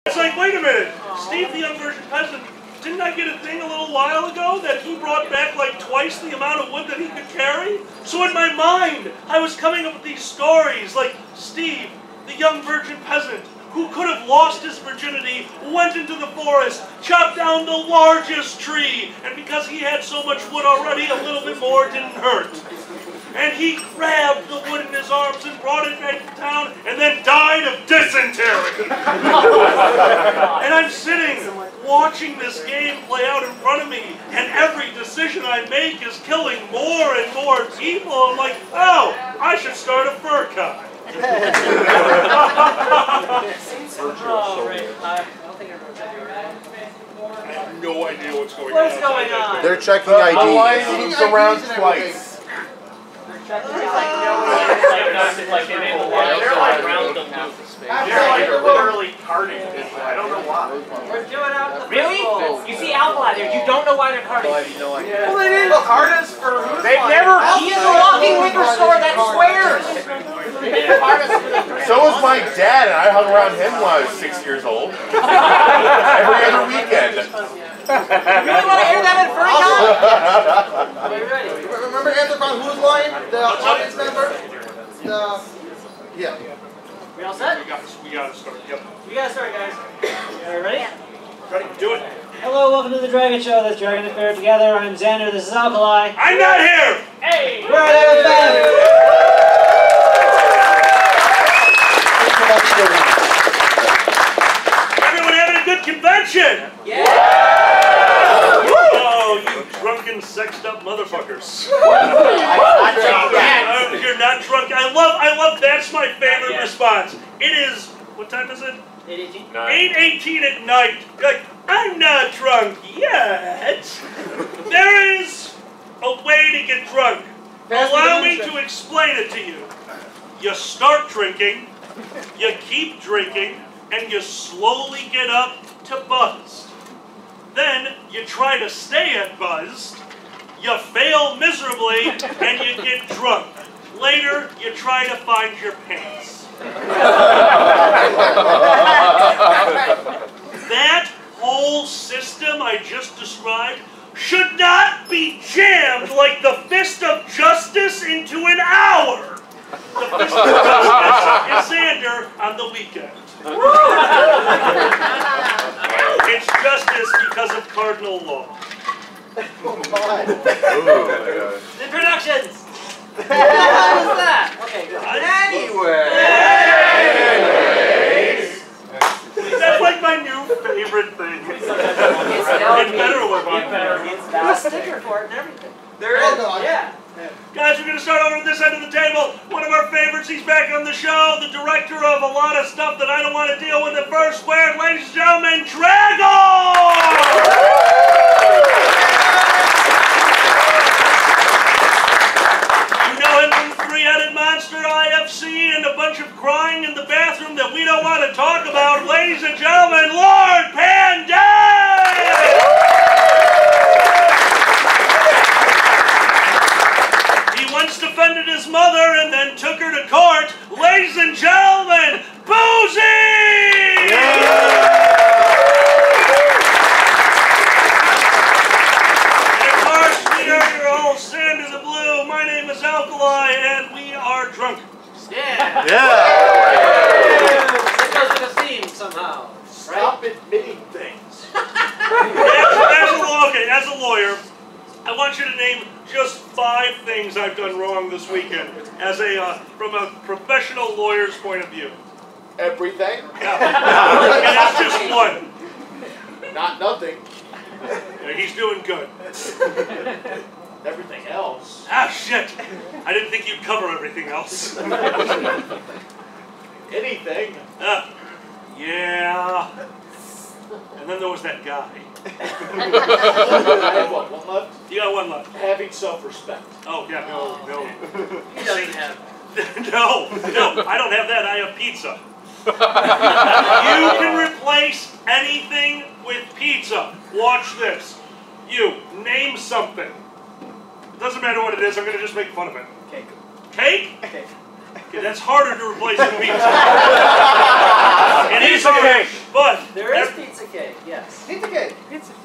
It's like, wait a minute, Steve the young virgin peasant, didn't I get a thing a little while ago that he brought back like twice the amount of wood that he could carry? So in my mind, I was coming up with these stories like Steve, the young virgin peasant, who could have lost his virginity, went into the forest, chopped down the largest tree, and because he had so much wood already, a little bit more didn't hurt. And he grabbed the wood in his arms and brought it back to town, and then died of dysentery. And I'm sitting, watching this game play out in front of me, and every decision I make is killing more and more people. I'm like, oh, I should start a fur cut. Oh, right. I don't think everyone's right. I have no idea what's going on. What's going on? They're checking ID. Why is he around twice? They're like literally carting people. I don't know why. We're doing out the really? You see Alpha there. You don't know why they're carting. Well, they didn't cart us for who's They've never. He is a walking liquor store that swears. So was my dad, and I hung around him when I was 6 years old. Every other weekend. You really want to hear that in FurryCon? Are you ready? Remember Anthropon Who's Line? The audience member? Yeah. We all set? We got to start. Yep. We got to start, guys. Are you ready? Ready? Do it. Hello, welcome to the Dragget Show. That's Dragon and Fair together. I'm Xander. This is Alkali. I'm not here! Hey! We're at MFF! Everyone having a good convention! Yeah! Oh, you drunken, sexed up motherfuckers. You're not drunk. I love, that's my favorite response. It is, what time is it? 8:18. 8:18 at night. You're like, I'm not drunk yet. There is a way to get drunk. Allow me to explain it to you. You start drinking, you keep drinking, and you slowly get up to buzzed. Then you try to stay at buzzed, you fail miserably, and you get drunk. Later, you try to find your pants. That whole system I just described should not be jammed like the fist of justice into an hour. The fist of justice is Xander on the weekend. It's justice because of cardinal law. Introductions! What the hell is that? Okay, good. Anyways. That's like my new favorite thing. It's better with my There's a sticker for it and everything. There is? Yeah. Guys, we're going to start over at this end of the table. One of our favorites, he's back on the show, the director of a lot of stuff that I don't want to deal with at first. Where, ladies and gentlemen, Dragget! You know him from Three-Headed Monster IFC and a bunch of crying in the bathroom that we don't want to talk about. Ladies and gentlemen, Lord Panday! Once defended his mother and then took her to court. Ladies and gentlemen, Boozy! And of course, we are your host, Sand is a Blue. My name is Alkali, and we are drunk. Yeah. It goes with a theme somehow. Stop admitting things. As a lawyer, I want you to name just 5 things I've done wrong this weekend, as from a professional lawyer's point of view. Everything. Yeah. And that's just one. Not nothing. Yeah, he's doing good. Everything else. Ah, shit. I didn't think you'd cover everything else. Anything. Yeah. And then there was that guy. I have what, one left? You got one left. Having self-respect. Oh, yeah, no. He doesn't have. No, I don't have that. I have pizza. You can replace anything with pizza. Watch this. You, name something. Doesn't matter what it is, I'm going to just make fun of it. Cake. Cake? Cake. Okay, that's harder to replace than pizza. It is a cake. But There is pizza cake, yes. Pizza cake. Pizza all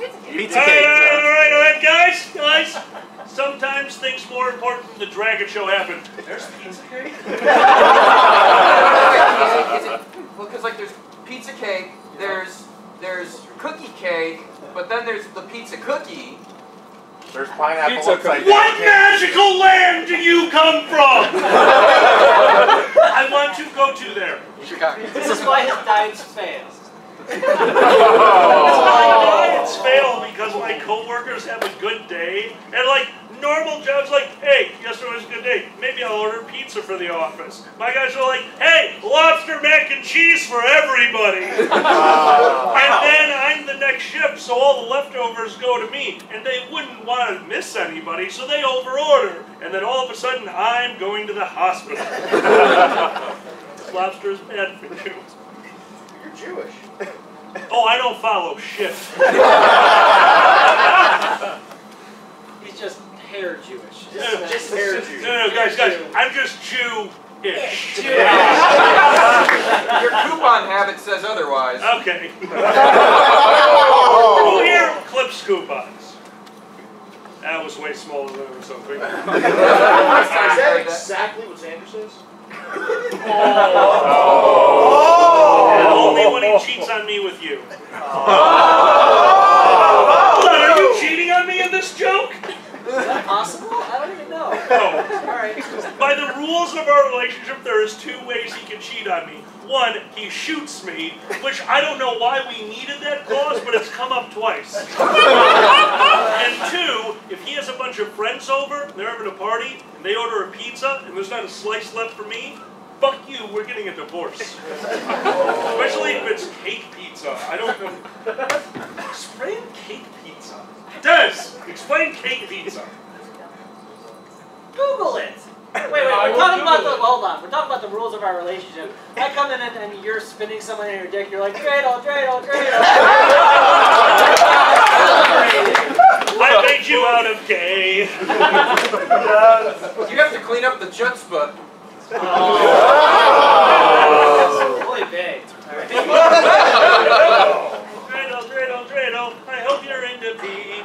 cake. right, guys. Sometimes things more important than the Dragget show happen. There's pizza cake. Well, because like there's pizza cake, there's cookie cake, but then there's the pizza cookie. There's pineapple Pizza upside cookie. down. What magical land do you come from? I want to go to there. Chicago. This is why his diets fail. My diets fail because my coworkers have a good day, and like normal jobs, like, hey, yesterday was a good day. Maybe I'll order pizza for the office. My guys are like, hey, lobster mac and cheese for everybody. And then I'm the next shift, so all the leftovers go to me, and they wouldn't want to miss anybody, so they overorder. And then all of a sudden, I'm going to the hospital. Lobster is bad for you. You're Jewish. Oh, I don't follow shit. He's just hair Jewish. Just hair Jewish. No, guys, I'm just Jew-ish. Your coupon habit says otherwise. Okay. Who here clips coupons? That was way smaller than it was something. Is that exactly what Xander says? And only when he cheats on me with you. Hold on, are you cheating on me in this joke? Is that possible? I don't even know. No. Alright. By the rules of our relationship, there is two ways he can cheat on me. One, he shoots me, which I don't know why we needed that clause, but it's come up twice. And two, if he has a bunch of friends over, and they're having a party, and they order a pizza, and there's not a slice left for me, fuck you, we're getting a divorce. Especially if it's cake pizza. I don't know. Explain cake pizza. Des, explain cake pizza. Google it! Wait, we're talking about the, hold on, we're talking about the rules of our relationship. I come in and you're spinning someone in your dick, you're like, dreidel. I made you out of gay. You have to clean up the chutzpah. Holy baked. Dreidel, I hope you're into pee.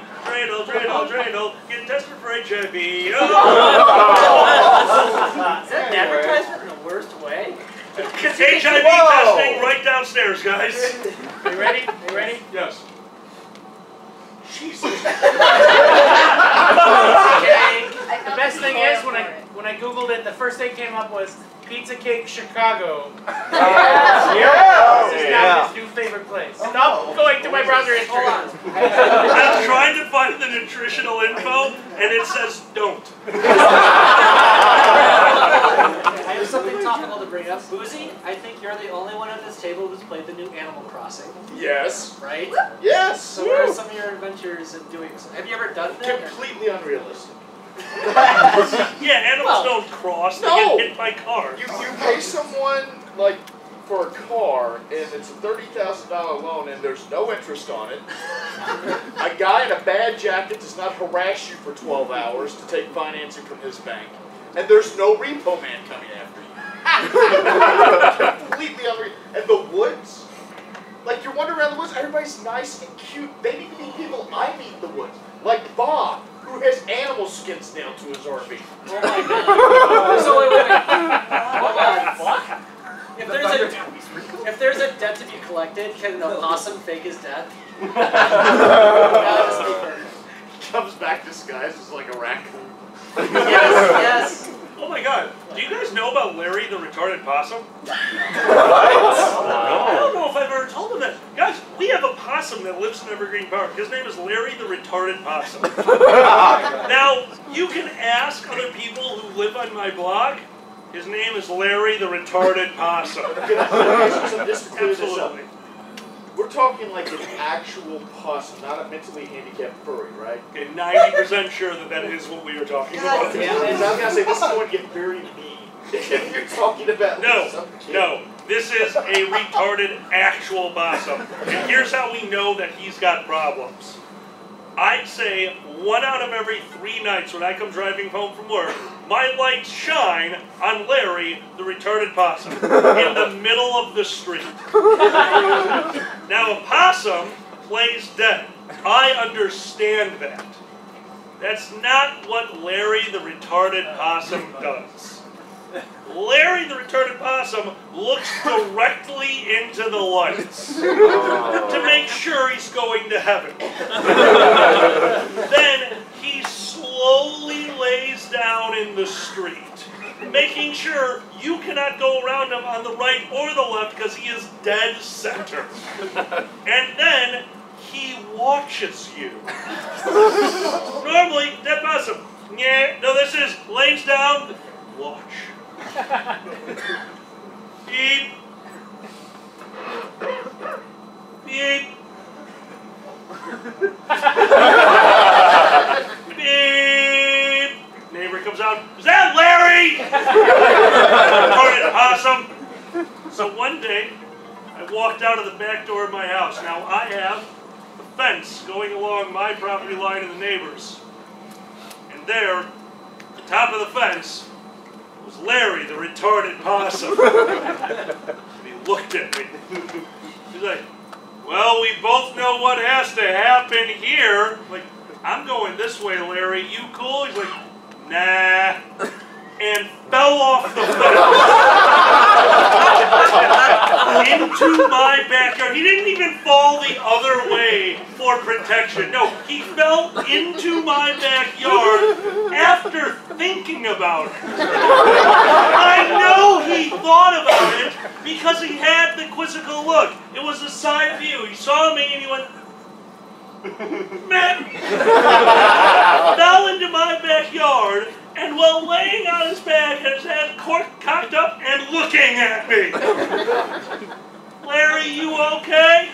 Dreidel, get tested for HIV. Is that an advertisement in the worst way? It's HIV testing right downstairs, guys. You ready? Yes. Jesus. The best thing is when I Googled it, the first thing came up was Pizza Cake Chicago. This is now his new favorite place. Stop going to my browser history. Hold on. I'm trying to find the nutritional info, and it says don't. I have something topical to bring up. Boozy, I think you're the only one at this table who's played the new Animal Crossing, Yes. right? Yes. So what are some of your adventures in doing so? Have you ever done that? Completely unrealistic. Yeah, animals don't cross. They No. get hit by cars. You pay someone like for a car, and it's a $30,000 loan, and there's no interest on it. A guy in a bad jacket does not harass you for 12 hours to take financing from his bank, and there's no repo man coming after you. Completely unreal. And the woods, like you're wandering around the woods, everybody's nice and cute. They need to meet people. I meet the woods, like Bob, who has animal skins nailed to his RV. Oh my god. So wait. Hold on. If there's a debt to be collected, can an opossum fake his death? That would just be perfect. Comes back disguised as like a raccoon. Yes. Oh my god, do you guys know about Larry the retarded possum? What? I don't know if I've ever told him that. Guys, we have a possum that lives in Evergreen Park. His name is Larry the retarded possum. Now, you can ask other people who live on my block. His name is Larry the retarded possum. Absolutely. We're talking like an actual possum, not a mentally handicapped furry, right? Okay, 90% sure that is what we were talking about. I was gonna say this is going to get very mean. If you're talking about No, this is a retarded actual possum. And here's how we know that he's got problems. I'd say 1 out of every 3 nights when I come driving home from work, my lights shine on Larry, the retarded possum, in the middle of the street. Now, a possum plays dead. I understand that. That's not what Larry, the retarded possum, does. Larry, the retarded possum, looks directly into the lights to make sure he's going to heaven. Then he slowly lays down in the street, making sure you cannot go around him on the right or the left because he is dead center. And then he watches you. Normally, dead possum. Yeah, no, this is lays down, watch. Beep. Beep. Beep. Neighbor comes out. Is that Larry? Retarded possum. So one day, I walked out of the back door of my house. Now I have a fence going along my property line and the neighbor's. And there, at the top of the fence, was Larry, the retarded possum. He looked at me. He's like, well, we both know what has to happen here. Like, I'm going this way, Larry. You cool? He's like, nah. And fell off the fence into my backyard. He didn't even fall the other way for protection. No, he fell into my backyard after thinking about it. I know he thought about it because he had the quizzical look. It was a side view. He saw me and he went, man, fell into my backyard. And while laying on his back, his head cocked up and looking at me. Larry, you okay?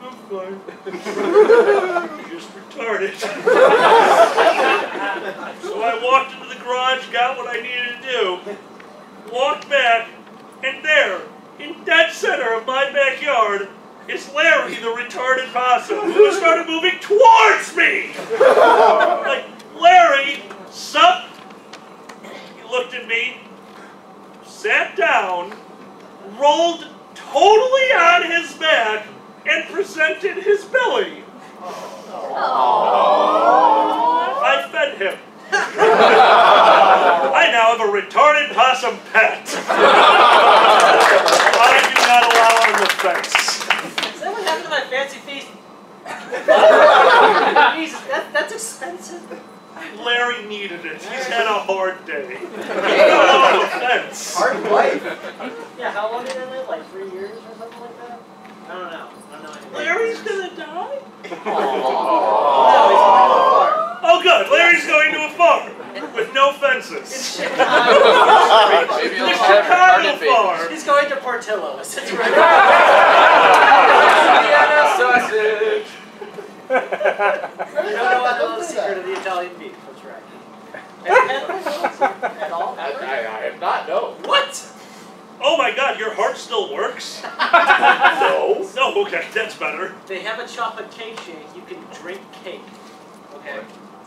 I'm fine. You're just retarded. So I walked into the garage, got what I needed to do, walked back, and there, in dead center of my backyard, is Larry, the retarded possum, who started moving towards me. Like, Larry, sup? He looked at me, sat down, rolled totally on his back, and presented his belly. I fed him. I now have a retarded possum pet. I do not allow on the fence. Is that what happened to my fancy feast? Jesus, that's expensive. Larry needed it. He's had a hard day. No offense. Hard life. Yeah, how long did they live? Like 3 years or something like that? I don't know. Larry's gonna die? No, he's going to a farm. Oh good, Larry's going to a farm with no fences. Chicago. Maybe The Chicago farm. He's going to Portillo's. It's right. Indiana sausage. You don't know what the secret of the Italian beef. That's right. At all? I have not, no. What? Oh my god, your heart still works? No. No, okay, that's better. They have a chocolate cake shake. You can drink cake. Okay.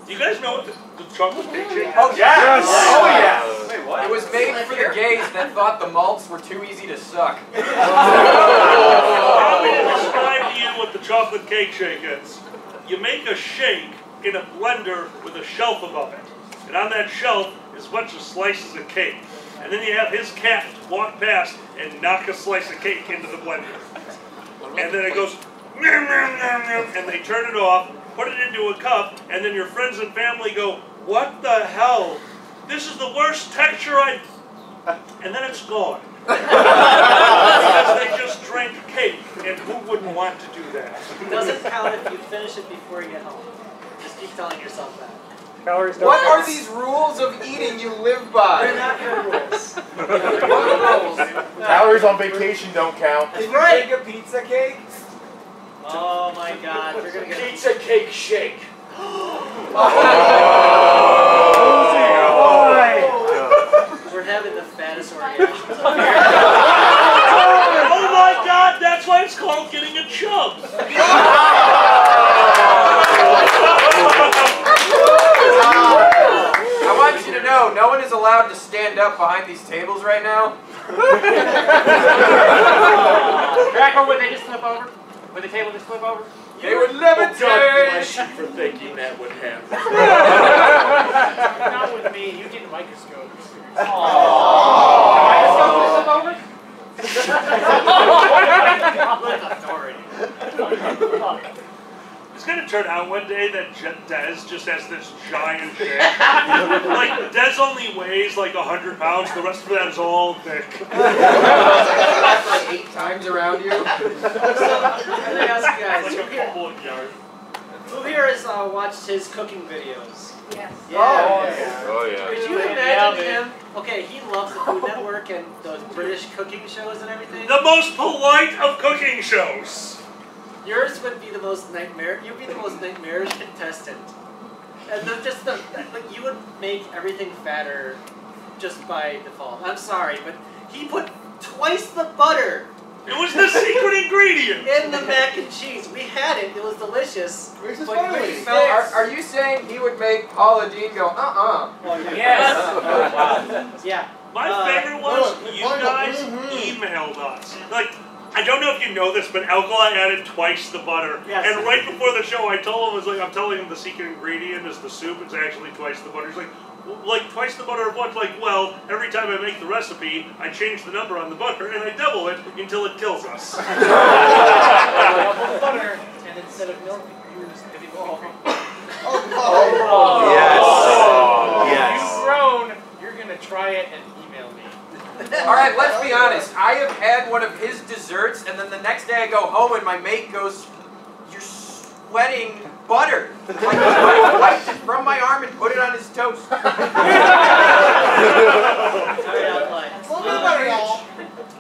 Do you guys know what the chocolate cake shake is? Oh, yes! Oh, yeah. Wait, what? It was made for the gays that thought the malts were too easy to suck. Allow me to describe to you what the chocolate cake shake is. You make a shake in a blender with a shelf above it. And on that shelf is a bunch of slices of cake. And then you have his cat walk past and knock a slice of cake into the blender. And then it goes, nom, nom, nom, nom, and they turn it off, put it into a cup, and then your friends and family go, what the hell? This is the worst texture and then it's gone. Because they just drank cake, and who wouldn't want to do that? It doesn't count if you finish it before you get home. Just keep telling yourself that. Calories don't What are these rules of eating you live by? They're not your rules. What are the rules? Calories on vacation don't count. That's right. Take a pizza cake? Oh my god, you're gonna get Pizza cake shake. We're having the fattest orgasms up here. Oh my god, that's why it's called getting a chub. know, no one is allowed to stand up behind these tables right now. Cracker, would they just flip over? Would the table just flip over? They would levitate! God bless you for thinking that would happen. Not with me. You need microscopes. Aww. Microscope flip over? With authority. It's gonna turn out one day that Dez just has this giant dick. Like, Dez only weighs like 100 pounds, the rest of that is all thick. Like 8 times around you. So, let me ask you guys, who here has watched his cooking videos? Yes. Yeah. Oh yeah. Could you imagine him? Okay, he loves the Food Network and those British cooking shows and everything. The most polite of cooking shows. Yours would be the most nightmare. You'd be the most nightmarish contestant. And like you would make everything fatter just by default. I'm sorry, but he put twice the butter It was the secret ingredient. in the mac and cheese. We had it. It was delicious. Where's this But butter we lady? felt- Are you saying he would make Paula Dean go, Oh, Yes. Yeah. My favorite was you guys emailed us. Like, I don't know if you know this, but alkali added twice the butter. Yes. And right before the show, I told him, I'm telling him the secret ingredient is the soup. It's actually twice the butter. He's like twice the butter of what? Like, well, every time I make the recipe, I change the number on the butter and I double it until it kills us. Double butter, and instead of milk, use heavy oil. Yes. If Yes. you've grown, you're gonna try it and email me. Alright, let's be honest. I have had one of his desserts, and then the next day I go home and my mate goes, "You're sweating butter." Like, I wiped it from my arm and put it on his toast. Sorry, outline.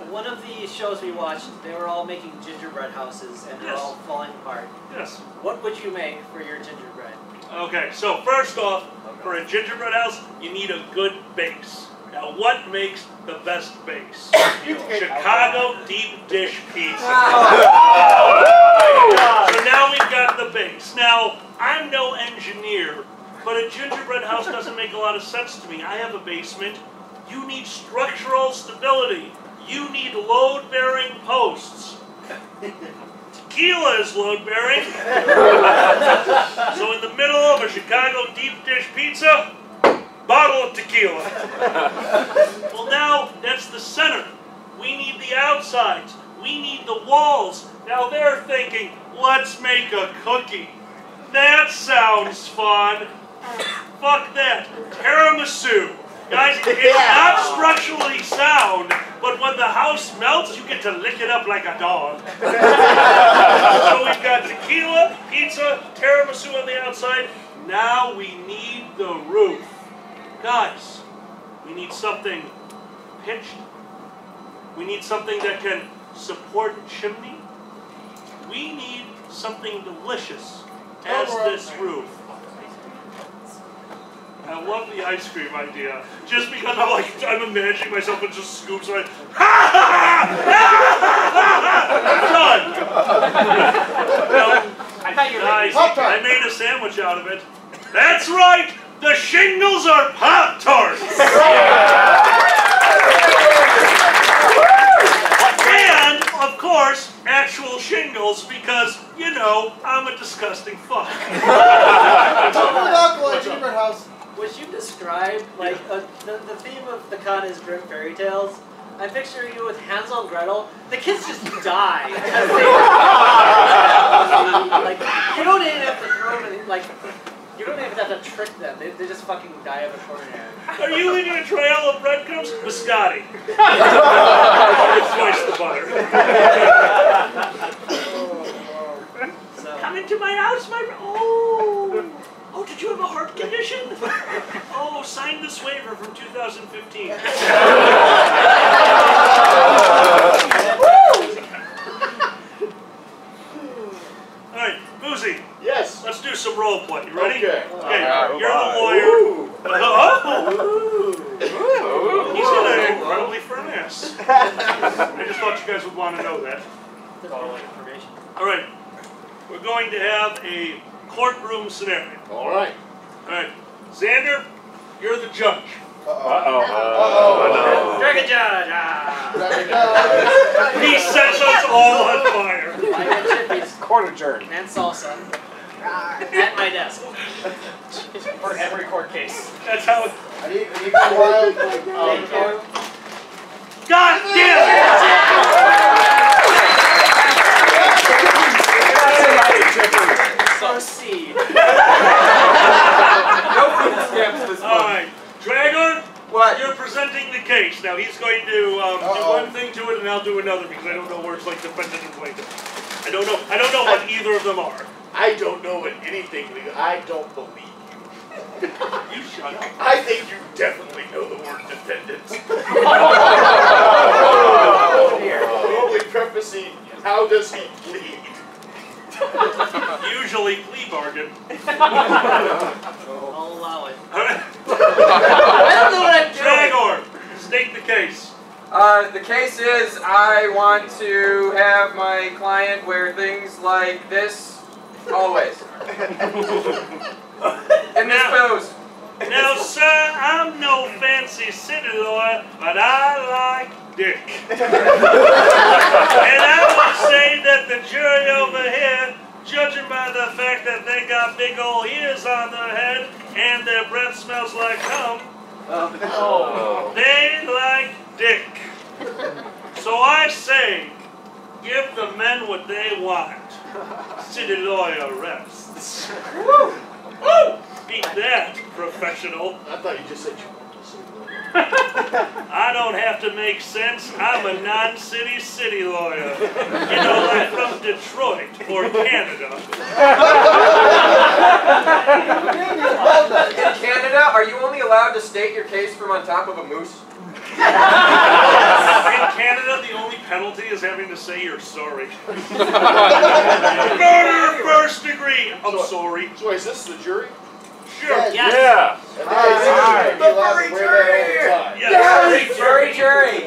One of the shows we watched, they were all making gingerbread houses, and they're all falling apart. Yes. What would you make for your gingerbread? Okay, so first off, for a gingerbread house, you need a good base. Now, what makes the best base? Chicago deep dish pizza. So now we've got the base. Now, I'm no engineer, but a gingerbread house doesn't make a lot of sense to me. I have a basement. You need structural stability. You need load-bearing posts. Tequila is load-bearing. So in the middle of a Chicago deep dish pizza, bottle of tequila. Well, now that's the center. We need the outsides. We need the walls. Now they're thinking, let's make a cookie. That sounds fun. Fuck that. Tiramisu. Guys, it's not structurally sound, but when the house melts, you get to lick it up like a dog. So we've got tequila, pizza, tiramisu on the outside. Now we need the roof. Guys, we need something pitched. We need something that can support a chimney. We need something delicious as this roof. I love the ice cream idea, just because I'm imagining myself with just scoops of it. Done. I thought you were Guys, I made a sandwich out of it. That's right. The shingles are Pop-Tarts! And, of course, actual shingles, because, you know, I'm a disgusting fuck. Gingerbread house. Would you describe, like, the theme of the con is Grimm fairy tales? I picture you with Hansel and Gretel. The kids just die. Because they like, you don't even have to throw them in, like, you don't even have to trick them. They just fucking die of a coronary. Are you leaving a trail of breadcrumbs? Biscotti. Twice the butter. Come into my house, my... Oh, did you have a heart condition? Oh, sign this waiver from 2015. All right, Boozy. Yes. Let's do some role play. You ready? Okay. Okay, you're the lawyer. He's got an incredibly firm ass. I just thought you guys would want to know that. All right, we're going to have a courtroom scenario. All right. All right, Xander, you're the judge. Dragget judge. He sets us all on fire. Court adjourned. And salsa. At my desk. For every court case. That's how it... I need wild. Thank you. God damn Proceed. No food stamps this it! All month. right, Dragger, What? you're presenting the case. Now he's going to do one thing to it, and I'll do another because I don't know words like defendant and plaintiff. I don't know what either of them are. I don't know what anything. I don't believe you. You shut up. I think you definitely know the word defendant. Only prefacing, how does he plead? Usually plea bargain. I'll allow it. All right. I don't know what I'm doing. Dragor, state the case. The case is I want to have my client wear things like this always. In this pose. Now, sir, I'm no fancy city lawyer, but I like dick. And I would say that the jury over here, judging by the fact that they got big old ears on their head and their breath smells like cum, they like dick. So I say, give the men what they want. City lawyer rests. Woo! Woo! Beat that, professional. I thought you just said you wanted to say I don't have to make sense. I'm a non-city lawyer. You know, like from Detroit or Canada. In Canada, are you only allowed to state your case from on top of a moose? In Canada, the only penalty is having to say you're sorry. Murder first degree. I'm sorry. So is this the jury? Sure. Yes. Yeah. And the furry jury! Yes. Furry jury! Furry jury!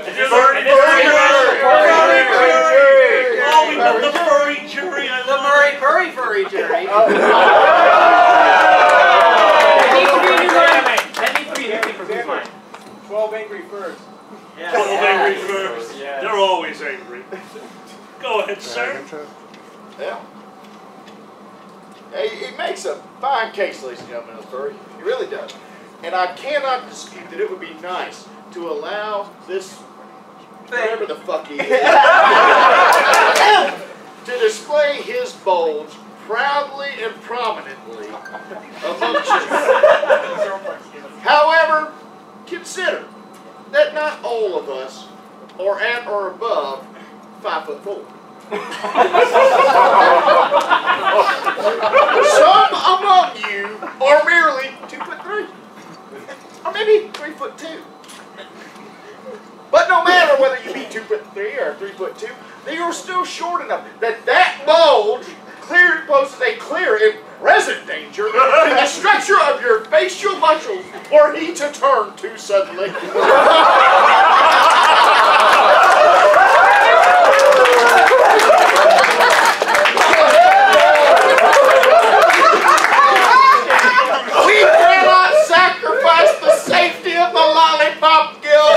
Oh, we got the furry jury. I The love Murray it. Furry jury. That needs to be a new for who's mine. 12 angry furs. 12 angry furs. Yes. They're always angry. Go ahead, sir. Yeah. He makes a fine case, ladies and gentlemen, of furry. He really does. And I cannot dispute that it would be nice to allow this, whatever the fuck he is, to display his bulge proudly and prominently amongst you. However, consider that not all of us are at or above 5'4". Some among you are merely 2'3", or maybe 3'2". But no matter whether you be 2'3" or 3'2", they are still short enough that that bulge poses a clear and present danger to the structure of your facial muscles were he to turn too suddenly. We cannot sacrifice the safety of the lollipop guild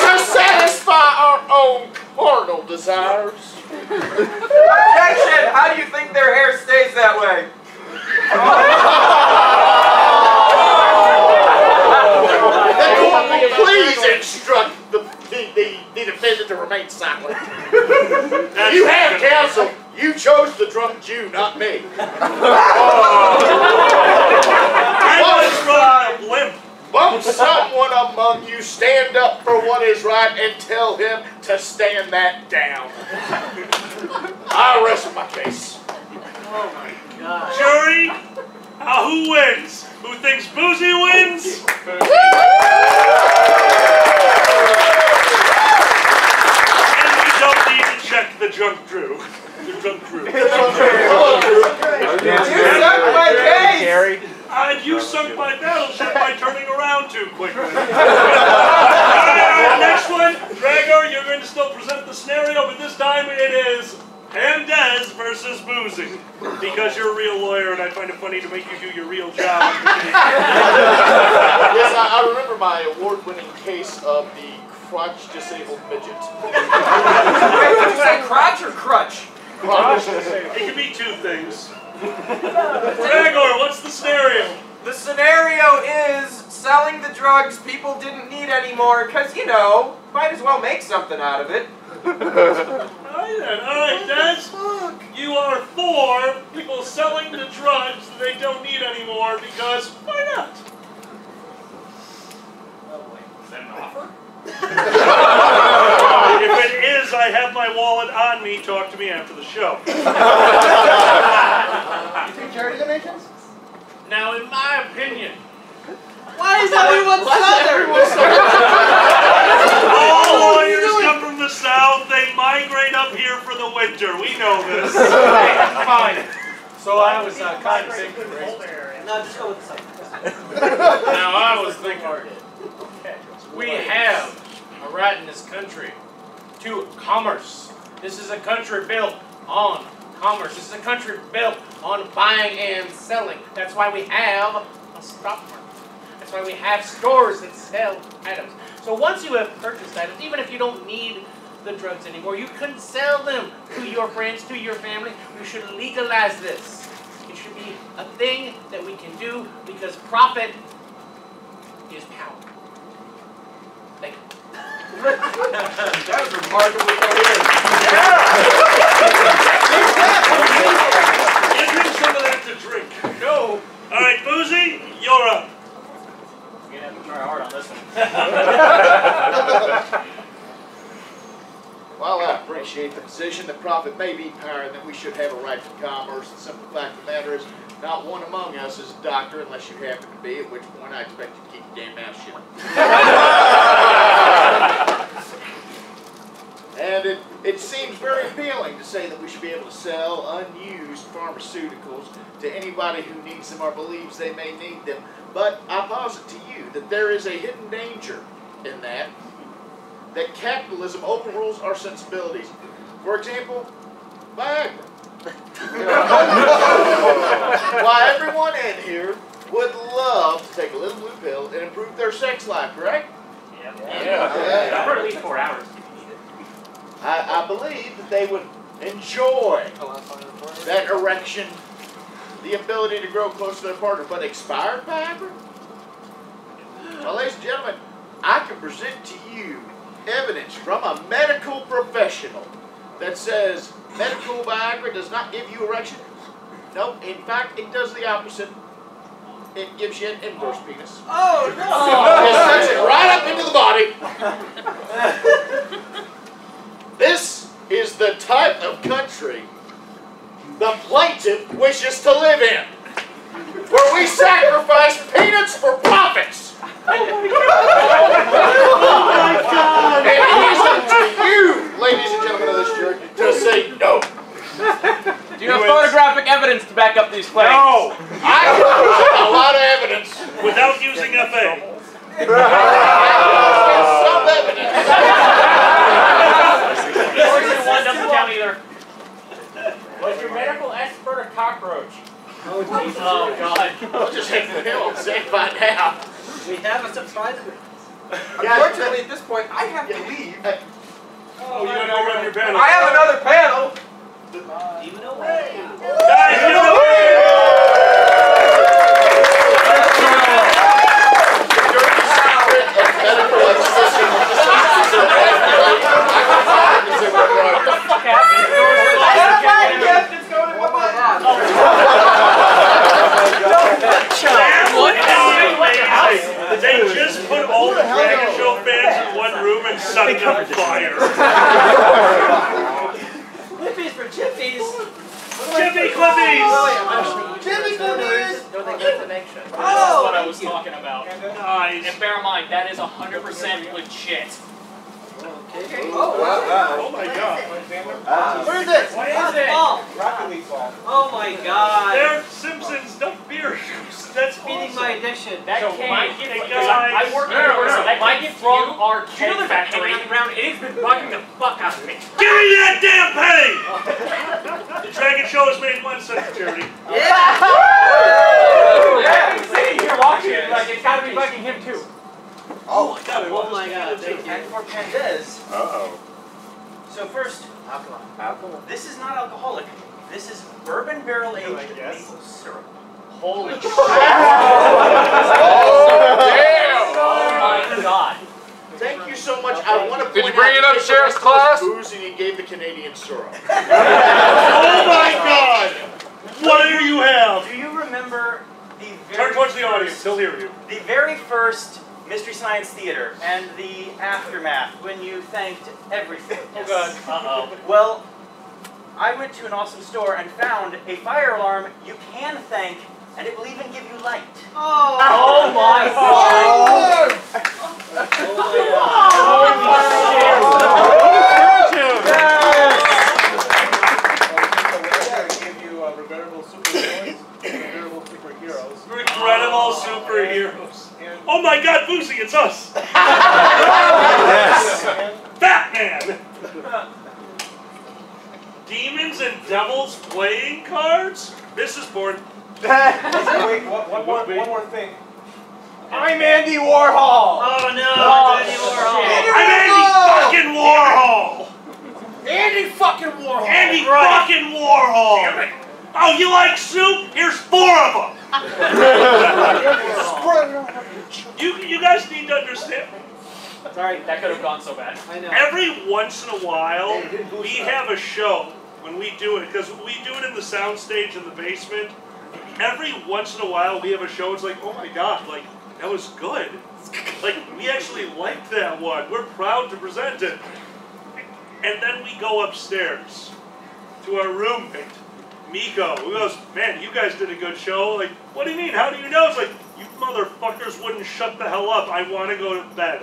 to satisfy our own carnal desires. Objection! How do you think their hair stays that way? Please instruct the defendant to remain silent. You have counsel. You chose the drunk Jew, not me. I was running a blimp. Won't someone among you stand up for what is right and tell him to stand that down? I rest my case. Oh my god. Jury, who wins? Who thinks Boozy wins? And we don't need to check the drunk Drew. The drunk Drew. You suck my case! Gary. You sunk my battleship by turning around too quickly. Alright, next one. Dragor, you're going to still present the scenario, but this time it is And Dez versus Boozy. Because you're a real lawyer and I find it funny to make you do your real job. Yes, I remember my award-winning case of the crotch-disabled midget. Wait, did you say crotch or crutch? Crotch. It can be two things. Dragor, what's the scenario? The scenario is selling the drugs people didn't need anymore, because, you know, might as well make something out of it. Alright then, alright, Dez. You are for people selling the drugs that they don't need anymore because why not? Is that an offer? If it is, I have my wallet on me. Talk to me after the show. You think charity donations? Now, in my opinion, Why is everyone southern? All lawyers come from the South. They migrate up here for the winter. We know this. fine. So I was kind of thinking. No, just go with the southern. Now I was thinking, we have a right in this country to commerce. This is a country built on commerce. This is a country built on buying and selling. That's why we have a stock market. That's why we have stores that sell items. So once you have purchased items, even if you don't need the drugs anymore, you can sell them to your friends, to your family. We should legalize this. It should be a thing that we can do because profit is power. Thank you. That was remarkably coherent. Give him some of that to drink. No. All right, Boozy, you're up. You're gonna have to try hard on this one. While I appreciate the position that profit may be power and that we should have a right to commerce, the simple fact of the matter is not one among us is a doctor unless you happen to be, at which point I expect you to keep your damn mouth shut. And it seems very appealing to say that we should be able to sell unused pharmaceuticals to anybody who needs them or believes they may need them. But I posit to you that there is a hidden danger in that capitalism overrules our sensibilities. For example, Viagra. Why, everyone in here would love to take a little blue pill and improve their sex life, correct? Yeah. For at least 4 hours. I believe that they would enjoy that erection, the ability to grow close to their partner, but expired Viagra? Well, ladies and gentlemen, I can present to you evidence from a medical professional that says medical Viagra does not give you erection. No, in fact, it does the opposite. It gives you an inverse penis. Oh, It sucks it right up into the body. This is the type of country the plaintiff wishes to live in, where we sacrifice peanuts for profits. Oh my God! And it is up to you, ladies and gentlemen of this jury, to say no. Do you have photographic evidence to back up these claims? No! I have a lot of evidence. Without using FA. Some evidence. One doesn't count either. Was your medical expert a cockroach? Oh, Jesus. Oh, God. We'll just hit the hill and say find out. We have a surprise. Unfortunately, at this point, I have to leave. Oh, you gotta go run your panel. I have another panel. Even away. Guys, get away! They just put all the Dragon Show fans in one room and set them on fire. Clippies for chippies. Chippy Clippies! Jimmy Clippies! No, they get the next show. That's what I was talking about. Nice. And bear in mind, that is 100% legit. Okay. Oh my God. What is this? What is it? Rocket League ball. Oh my God. They're Simpsons duck beer. That's Feeding my addiction. That So came, Mike, because hey, guys. I work in Universal, that Mike, came from our Do you know keg there's a factory. penny on the ground? It has been bugging the fuck out of me. Give me that damn penny! show has made one cent for charity. Yeah, he's sitting here watching it, like, it's gotta be bugging him too. Oh my god, Oh my god, thank you. And for Pandez, Uh-oh. so first, Alcohol. this is not alcoholic. This is bourbon barrel aged maple syrup. Holy shit. Oh, damn! Oh my god. Thank you so much. I want to point Did you bring out it up, that Sheriff's the rest of us class? booze and you gave the Canadian syrup. Oh my god! What do you have? Do you remember the Turn very towards the audience, he'll hear you. the very first Mystery Science Theater and the aftermath when you thanked everything? Oh god. Uh-oh. Well, I went to an awesome store and found a fire alarm you can thank, and it will even give you light. Oh my god. Regrettable superheroes. Oh my god, Boozy, it's us! Yes. Batman! Demons and Devils playing cards? This is board. Wait, one more thing. I'm Andy Warhol! Oh no, Oh, it's Andy Warhol. I'm Andy fucking Warhol! Andy fucking Warhol! Andy fucking Warhol! Damn it. Oh, you like soup? Here's 4 of them! You guys need to understand. Sorry, That could have gone so bad. I know. Every once in a while, we have a show when we do it, because we do it in the soundstage in the basement. Every once in a while, we have a show, it's like, oh my god, like, that was good. Like, we actually liked that one. We're proud to present it. And then we go upstairs to our roommate, Miko, who goes, man, you guys did a good show. Like, what do you mean? How do you know? It's like, you motherfuckers wouldn't shut the hell up. I want to go to bed.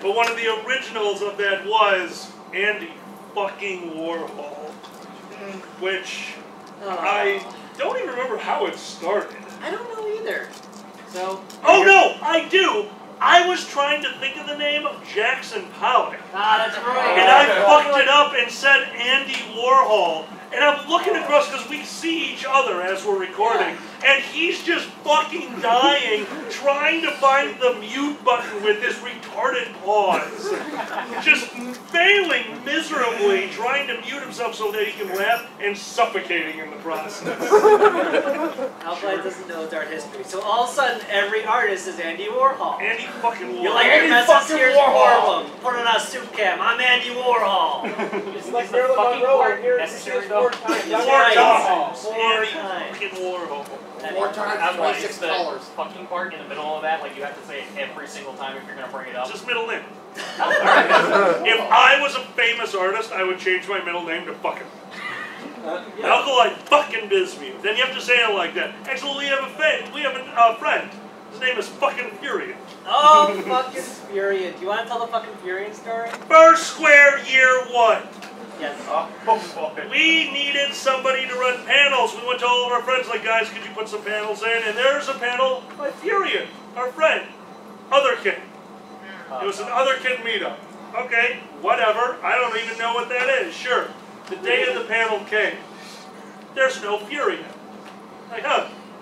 But one of the originals of that was Andy fucking Warhol, which I don't even remember how it started. I don't know either. So. Oh no, I do. I was trying to think of the name of Jackson Pollock. Ah, that's right. And I fucked it up and said Andy Warhol. And I'm looking across because we see each other as we're recording. And he's just fucking dying trying to find the mute button with his retarded paws. Just failing miserably trying to mute himself so that he can laugh and suffocating in the process. Alcline doesn't know its art history. So all of a sudden, every artist is Andy Warhol. Andy fucking Warhol. You like your message? Here's Warhol. Put on a soup cam. I'm Andy Warhol. It's like Marilyn Monroe in here. necessary, though. 4 times. Four Right. times. Four Andy times. fucking Warhol. 4 times, That's why 26 it's the colors. fucking part in the middle of that, like you have to say it every single time if you're gonna bring it up. Just middle name. If I was a famous artist, I would change my middle name to fucking. Alkaline fucking Bismuth. Then you have to say it like that. Actually, we have a friend. His name is fucking Furion. Oh, fucking Furion. Do you want to tell the fucking Furion story? First square year 1. Yes. We needed somebody to run panels. We went to all of our friends like, guys, could you put some panels in? And there's a panel by Furion, our friend. Otherkin. It was an Otherkin meetup. Okay, whatever. I don't even know what that is. Sure. The day of the panel came. There's no Furion. Like,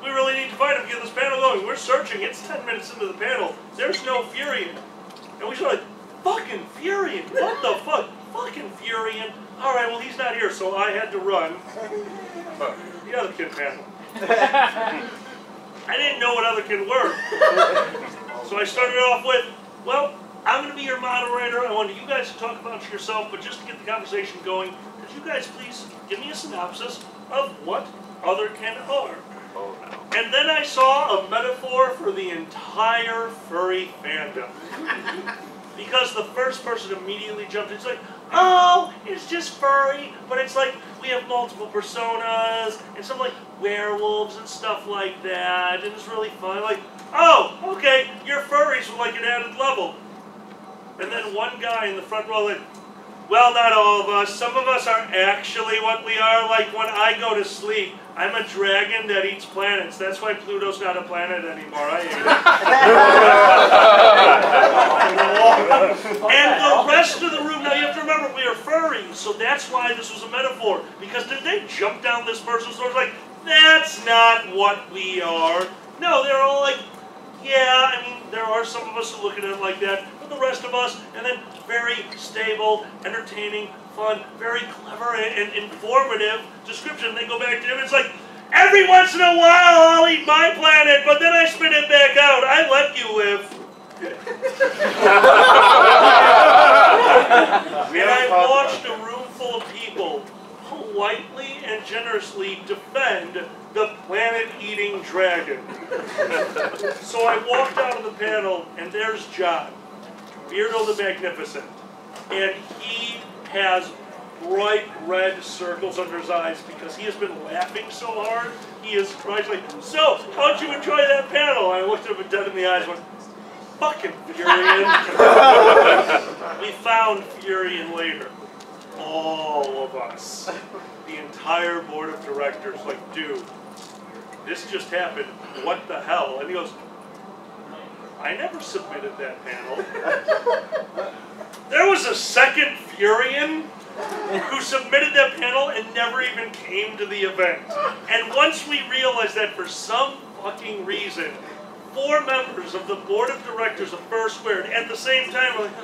we really need to find him to get this panel going. We're searching. It's 10 minutes into the panel. There's no Furion. And we started, fucking Furion. What the fuck? Fucking Furion. All right, well, he's not here, so I had to run the Otherkin panel. I didn't know what Otherkin were. So I started off with, well, I'm going to be your moderator. I want you guys to talk about yourself, but just to get the conversation going, could you guys please give me a synopsis of what Otherkin are? And then I saw a metaphor for the entire furry fandom. Because the first person immediately jumped in. It's like, oh, it's just furry, but it's like we have multiple personas and some like werewolves and stuff like that, and it's really fun. Like, oh, okay, you're furries with like an added level. And then one guy in the front row like, well, not all of us. Some of us are actually what we are. Like when I go to sleep, I'm a dragon that eats planets. That's why Pluto's not a planet anymore. I ate it. And the rest of the room, now you have to remember, we are furries, so that's why this was a metaphor. Because did they jump down this person's throat like, that's not what we are? No, they're all like, yeah, I mean, there are some of us who look at it like that, but the rest of us, and then very stable, entertaining, fun, very clever and informative description. They go back to him, it's like, every once in a while I'll eat my planet, but then I spit it back out. I let you live. And I watched a room full of people politely and generously defend the planet-eating dragon. So I walked out of the panel, and there's John, Beardo the Magnificent, and he has bright red circles under his eyes because he has been laughing so hard. He is crying like, so, how'd you enjoy that panel? I looked at him dead in the eyes and went, fucking Furion. We found Furion later. All of us. The entire board of directors, like, dude, this just happened. What the hell? And he goes, I never submitted that panel. There was a second Furion who submitted that panel and never even came to the event. And once we realized that for some fucking reason, 4 members of the board of directors of Fur Squared at the same time were like,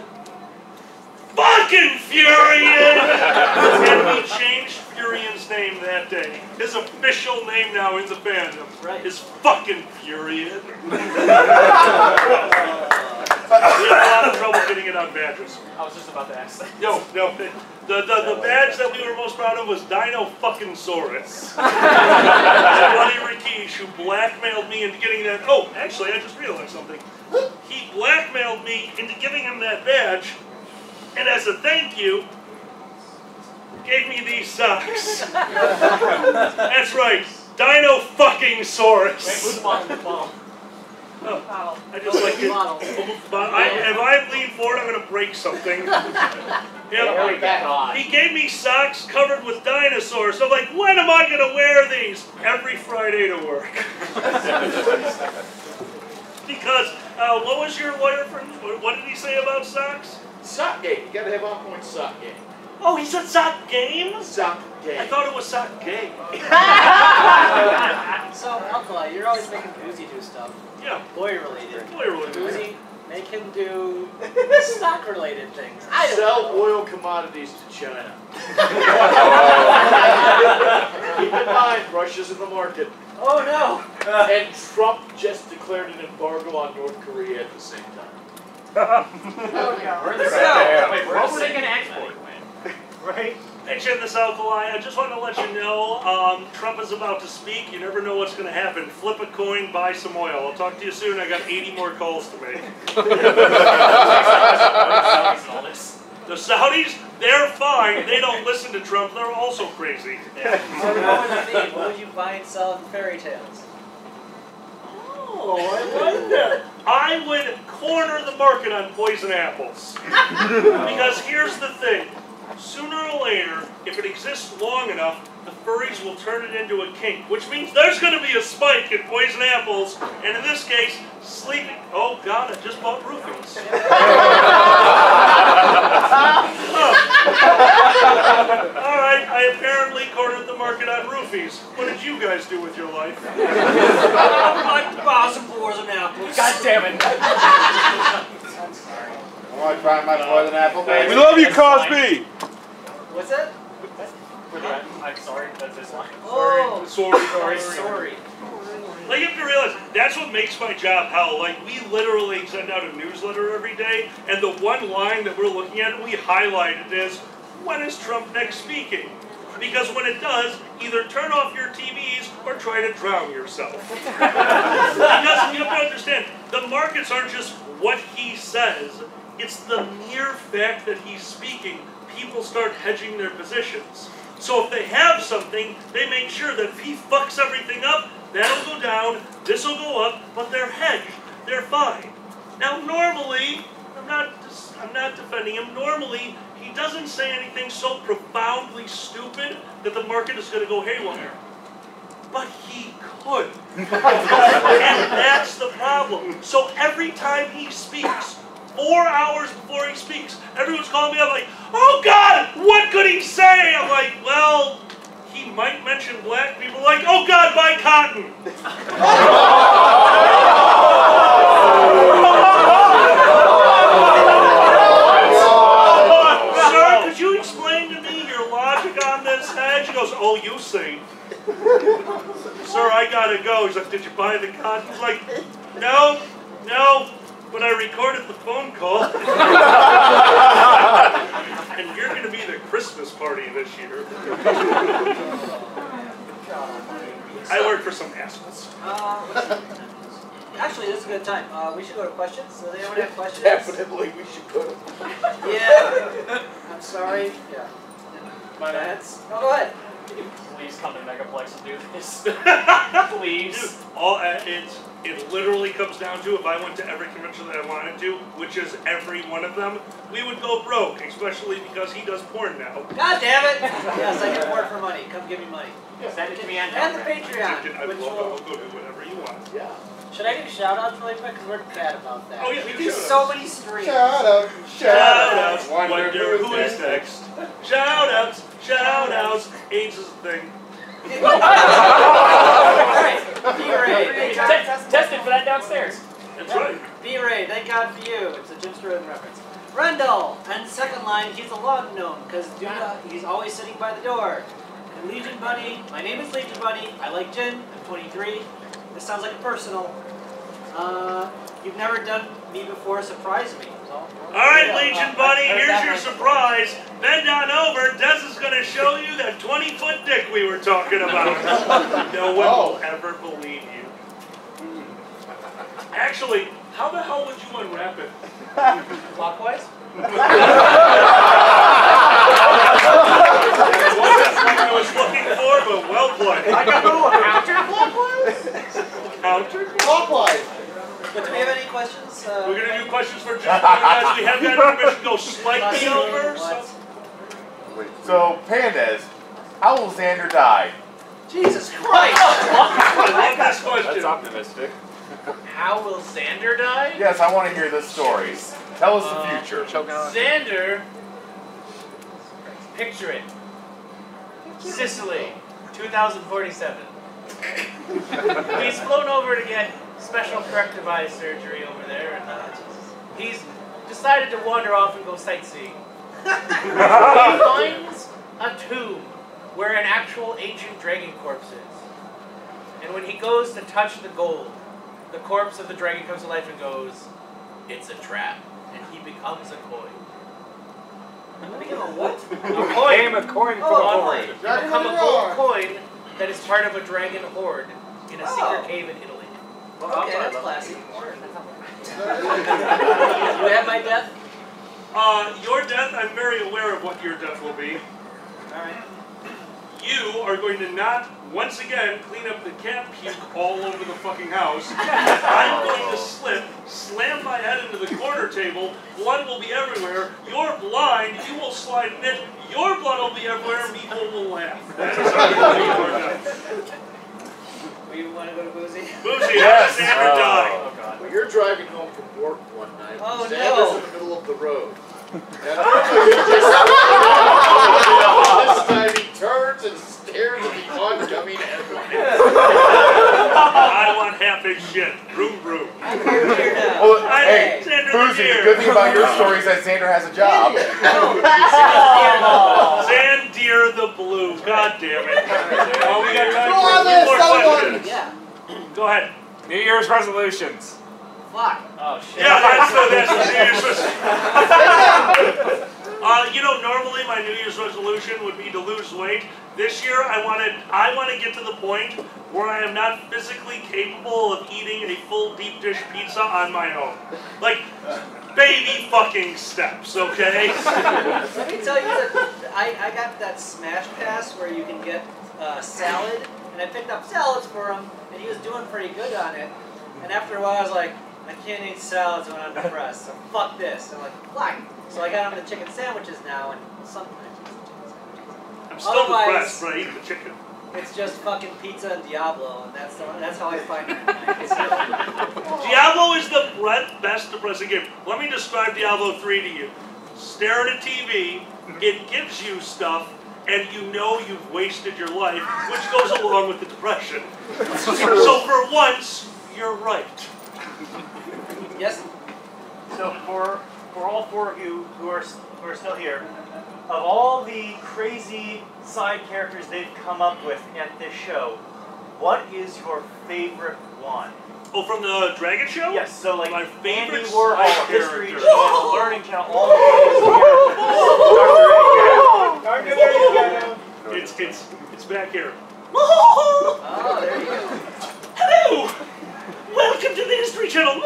fucking Furion! And we changed Furion's name that day. His official name now in the fandom is fucking Furion. We had a lot of trouble getting it on badges. I was just about to ask that. No. The badge that we were most proud of was Dino fucking Saurus. Buddy Rakesh, who blackmailed me into getting that. Oh, actually, I just realized something. He blackmailed me into giving him that badge, and as a thank you, gave me these socks. That's right, Dino fucking Saurus. Wait, who's the model? Oh, I just like it. If I lean forward, I'm going to break something. Yep. He gave me socks covered with dinosaurs. So I'm like, when am I going to wear these? Every Friday to work. Because, what was your lawyer friend? What did he say about socks? Sock game. You gotta have on-point sock game. Oh, he said sock game? Sock game. I thought it was sock game. So, Alkali, you're always making Boozy do stuff. Yeah. Lawyer-related. Lawyer-related. Boozy, make him do stock-related things. I don't Sell know. oil commodities to China. Keep in mind, Russia's in the market. Oh, no. And Trump just declared an embargo on North Korea at the same time. Oh, Where's the Wait, where's the second export? Right? Hey, check this out, Kalai. I just want to let you know, Trump is about to speak. You never know what's going to happen. Flip a coin, buy some oil. I'll talk to you soon. I got 80 more calls to make. The Saudis, they're fine. They don't listen to Trump. They're also crazy. So what would you buy and sell in fairy tales? Oh, I like that. I would corner the market on poison apples. Because here's the thing. Sooner or later, if it exists long enough, the furries will turn it into a kink, which means there's going to be a spike in poison apples, and in this case, sleeping. Oh God, I just bought roofies. All right, I apparently cornered the market on roofies. What did you guys do with your life? I would like to buy some poison apples. God damn it. I want to try my poison apple, baby. We love you, Cosby! What's that? I'm sorry, that's his line. Oh, Sorry. Like, you have to realize, that's what makes my job hell. Like, we literally send out a newsletter every day, and the one line that we're looking at, we highlighted is, when is Trump next speaking? Because when it does, either turn off your TVs or try to drown yourself. Because you have to understand, the markets aren't just what he says, it's the mere fact that he's speaking. People start hedging their positions. So if they have something, they make sure that if he fucks everything up, that'll go down, this'll go up, but they're hedged. They're fine. Now normally, I'm not defending him, normally he doesn't say anything so profoundly stupid that the market is going to go haywire. but he could. And that's the problem. So every time he speaks, 4 hours before he speaks, everyone's calling me up like, oh God, what could he say? I'm like, well, he might mention black people. Like, oh God, buy cotton. Sir, could you explain to me your logic on this hedge? He goes, oh, you see. Sir, I gotta go. He's like, did you buy the cotton? He's like, no, but I recorded the phone call. And you're gonna be the Christmas party this year. I work for some assholes. Actually, this is a good time. We should go to questions. Does anyone have questions? Definitely, we should go to. Yeah. I'm sorry. Yeah. My bad. That's, no, go ahead. Can you please come to Megaplex and do this? Please. Dude, it literally comes down to if I went to every convention that I wanted to, which is every one of them, we would go broke, especially because he does porn now. God damn it! Yes, I get work for money. Come give me money. Send it to me on And the Patreon. I'll go do whatever you want. Yeah. Should I give shout-outs really quick? Because we're bad about that. Oh, yeah, we do do shout-outs. so many streams. Shout out. Shout-outs. Wonder Who is next? Shout-outs. Shout-outs. AIDS is a thing. Alright, B-Ray. Tested for that downstairs. That's right. B-Ray, thank God for you. It's a Jim Sterling reference. Rendell, and second line, he's a log gnome, because he's always sitting by the door. And Legion Bunny, my name is Legion Bunny. I like gin. I'm 23. This sounds like a personal. You've never done me before, surprise me. Alright, Legion Bunny, here's your surprise. Bend on over, Des is going to show you that 20-foot dick we were talking about. No one will ever believe you. Actually, how the hell would you unwrap it? Clockwise? That's what I was looking for, but well played. I got counterclockwise. Counterclockwise. But do we have any questions? We're going to do questions for just guys. We have got permission to go slightly over. So, Pandas, how will Xander die? Jesus Christ! I love this question. That's optimistic. How will Xander die? Yes, I want to hear this story. Tell us the future. Xander, picture it. Sicily, 2047. He's flown over to get special corrective eye surgery over there, and he's decided to wander off and go sightseeing. He finds a tomb where an actual ancient dragon corpse is. And when he goes to touch the gold, the corpse of the dragon comes to life and goes, it's a trap. And he becomes a coin. Become a what? A coin. Became a coin for Oh, the a Lord. coin. You become a gold coin that is part of a dragon horde in a secret cave in Italy. Okay, that's classy. You have my death? Your death, I'm very aware of what your death will be. Alright. You are going to not, once again, clean up the cat puke all over the fucking house. I'm going to slip, slam my head into the corner table, blood will be everywhere, you're blind, you will slide in it, your blood will be everywhere, and people will laugh. That is how you're going to die. You want to go to Boozy? Boozy, yes. Xander die. Oh, God. Well, you're driving home from work one night. Oh, Xander's no. in the middle of the road. And this time he turns and stares at the oncoming ambulance. I want half his shit. Broom, broom. I'm here now. Well, hey, Xander the Boozy, the Deer. good thing about your story is that Xander has a job. Xandir the Blue. God damn it. Oh, we got time Go for on a few this, more someone. questions. Yeah. Go ahead. New Year's resolutions. Fuck. Oh, shit. Yeah, that's the New Year's resolution. You know, normally my New Year's resolution would be to lose weight. This year, I want to get to the point where I am not physically capable of eating a full deep dish pizza on my own. Like, baby fucking steps, okay? Let me tell you that I got that Smash Pass where you can get salad, and I picked up salads for him, and he was doing pretty good on it. And after a while, I was like, I can't eat salads when I'm depressed, so fuck this. I'm like, why? So I got him the chicken sandwiches now, and sometimes I'm still depressed, but I eat the chicken. It's just fucking pizza and Diablo, and that's how I find it. Diablo is the best depressing game. Let me describe Diablo 3 to you. Stare at a TV, it gives you stuff, and you know you've wasted your life, which goes along with the depression. So for once, you're right. Yes? So for all four of you who are still here, of all the crazy side characters they've come up with at this show, what is your favorite one? Oh, from the Dragget show? Yes, so like my favorite Andy Warhol, side History character. Channel, Learning Channel, all of these characters. It's back here. Oh, there you go. Hello! Welcome to the History Channel.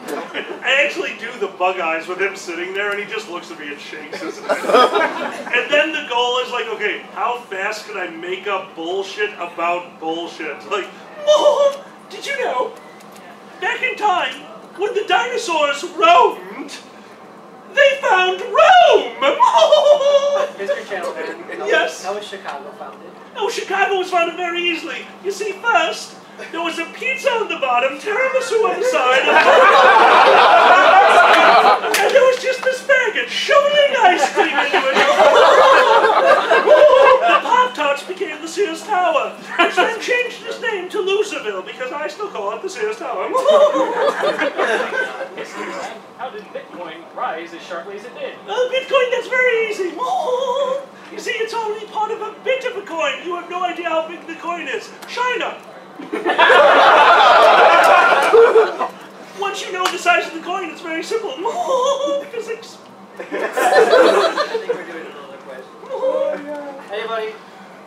I actually do the bug eyes with him sitting there, and he just looks at me and shakes his head. And then the goal is like, okay, how fast can I make up bullshit about bullshit? Like, did you know, back in time, when the dinosaurs roamed, they found Rome! History Channel, man. Yes. How was Chicago founded? Oh, Chicago was founded very easily. You see, first, there was a pizza on the bottom, tiramisu on the side, and there was just this faggot shoveling ice cream into it. The Pop-Tarts became the Sears Tower, which then changed its name to Loserville, because I still call it the Sears Tower. How did Bitcoin rise as sharply as it did? Bitcoin, that's very easy. You see, it's only part of a bit of a coin. You have no idea how big the coin is. China. Once you know the size of the coin, it's very simple. Physics. I think we're doing another question. Anybody?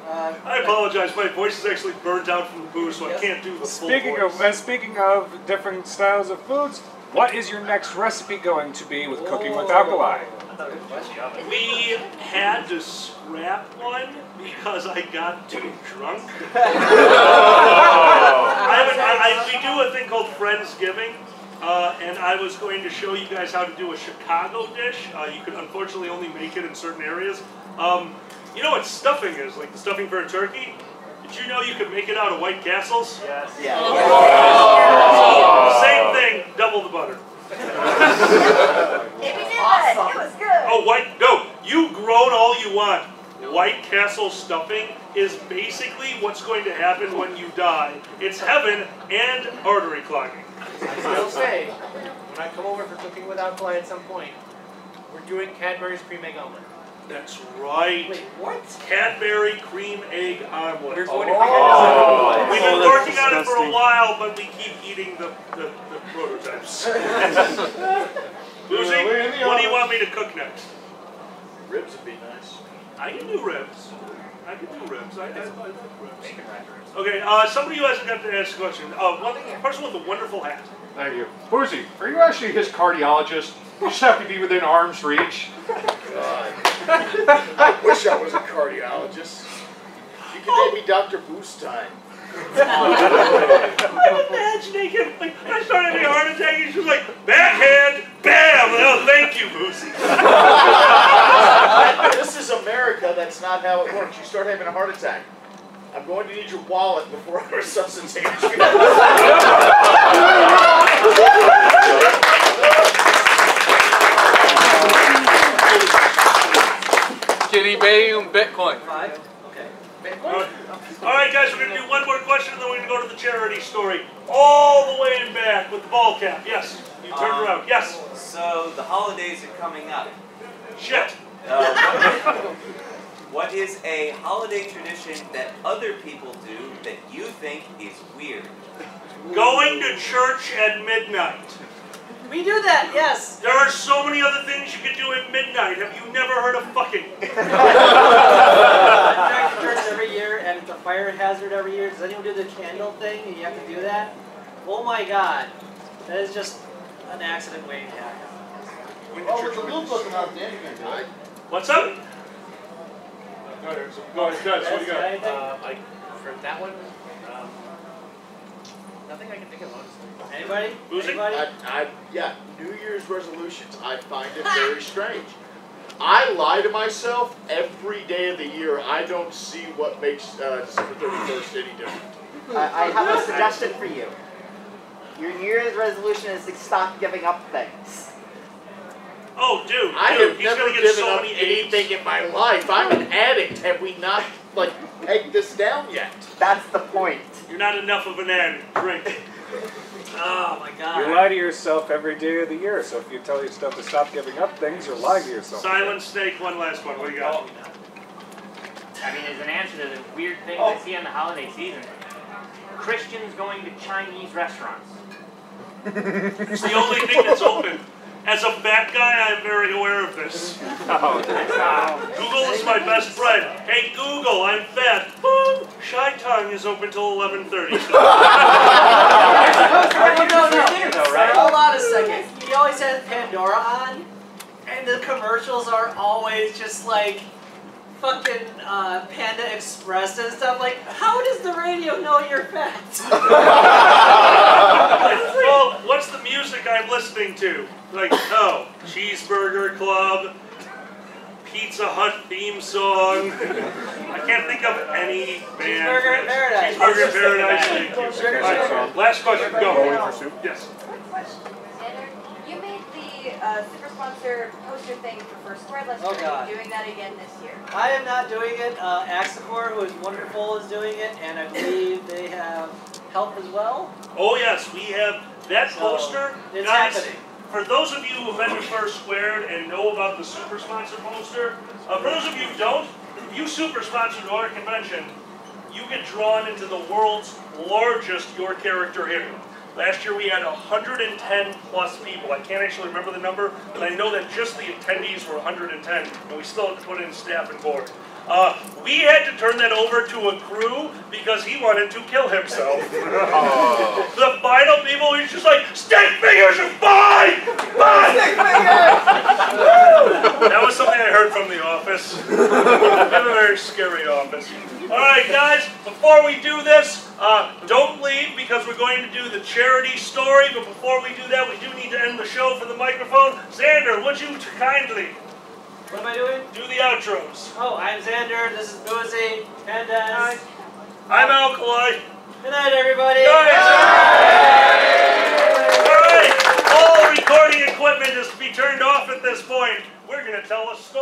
I apologize. My voice is actually burned out from the booze, so I can't do the full voice. Speaking of different styles of foods, what is your next recipe going to be with cooking with alkali? We had to scrap one because I got too drunk. We do a thing called Friendsgiving, and I was going to show you guys how to do a Chicago dish. You can unfortunately only make it in certain areas. You know what stuffing is, like the stuffing for a turkey? Did you know you could make it out of White Castles? Yes. Yeah. Same thing, double the butter. It was good. Oh, no, you groan all you want. White Castle stuffing is basically what's going to happen when you die. It's heaven and artery clogging. I will say, when I come over for cooking with alkali at some point, we're doing Cadbury's cream egg omelet. That's right. Wait, what? Cadbury cream egg omelet. We're going to We've been working on it for a while, but we keep eating the prototypes. Lucy, what do you want me to cook next? Ribs would be nice. I can do ribs. I like ribs. I like ribs. Okay, somebody who hasn't got to ask a question. Person with a wonderful hat. Thank you. Boozy, are you actually his cardiologist? You just have to be within arm's reach. God. I wish I was a cardiologist. You can name me Dr. Boost Time. I'm imagining him. Like, I started having a heart attack, and she was like, backhand, bam! Oh, thank you, Boosie. This is America. That's not how it works. You start having a heart attack. I'm going to need your wallet before I resuscitate you. Ethereum, Bitcoin. Okay. All right, guys, we're going to do one more question, and then we're going to go to the charity story. All the way in back with the ball cap. Yes, you turned around. Yes. So the holidays are coming up. Shit. What is a holiday tradition that other people do that you think is weird? Going to church at midnight. We do that, yes. There are so many other things you can do at midnight. Have you never heard of fucking? I drive to church every year, and it's a fire hazard every year. Does anyone do the candle thing, and you have to do that? Oh my god. That is just an accident waiting to happen. Oh, with the blue book about the end. What's up? Go ahead, guys. What do you got? For that one, nothing I can think of, honestly. Anybody? Boozy? Anybody? Yeah, New Year's resolutions. I find it very strange. I lie to myself every day of the year. I don't see what makes December 31st any different. I have a suggestion for you. Your New Year's resolution is to stop giving up things. Oh, dude, I have he's never gonna get given so up many anything in my life. I'm an addict. Have we not, like, pegged this down yet? That's the point. You're not enough of an addict. Drink. Oh my god. You lie to yourself every day of the year, so if you tell yourself to stop giving up things, you're lying to yourself. Silent Snake, one last one. What do you got? I mean, as an answer to the weird things I see on the holiday season, Christians going to Chinese restaurants. It's the only thing that's open. As a fat guy, I'm very aware of this. Google is my best friend. Hey Google, I'm fat. Boom! Shy Tongue is open till 11:30. No. Hold on a second. He always has Pandora on, and the commercials are always just like fucking Panda Express and stuff. Like, how does the radio know you're fat? Well, what's the music I'm listening to? Like, oh, Cheeseburger Club, Pizza Hut theme song. I can't think of any band. Cheeseburger in Paradise. Cheeseburger in Paradise. Thank you. Sugar, All right, last question. Go. Yes. Quick question. Xander, you made the super sponsor poster thing for First Square last year. Oh, God. Are you doing that again this year? I am not doing it. Axicor, who is wonderful, is doing it, and I believe they have help as well. Oh yes, we have that poster. It's Guys, happening. for those of you who have been to First Squared and know about the super sponsor poster, for those of you who don't, if you super sponsor to our convention, you get drawn into the world's largest Your Character hero. Last year we had 110 plus people. I can't actually remember the number, but I know that just the attendees were 110, and we still had to put in staff and board. We had to turn that over to a crew because he wanted to kill himself. The final people were just like, stick figures are fine! Fine! Stick figures! That was something I heard from the office. It's a very scary office. Alright guys, before we do this, don't leave because we're going to do the charity story, but before we do that, we do need to end the show for the microphone. Xander, would you kindly... What am I doing? do the outros. Oh, I'm Xander. This is Boozy. Pandas. I'm Alkali. Good night, everybody. Alright, all recording equipment is to be turned off at this point. We're going to tell a story.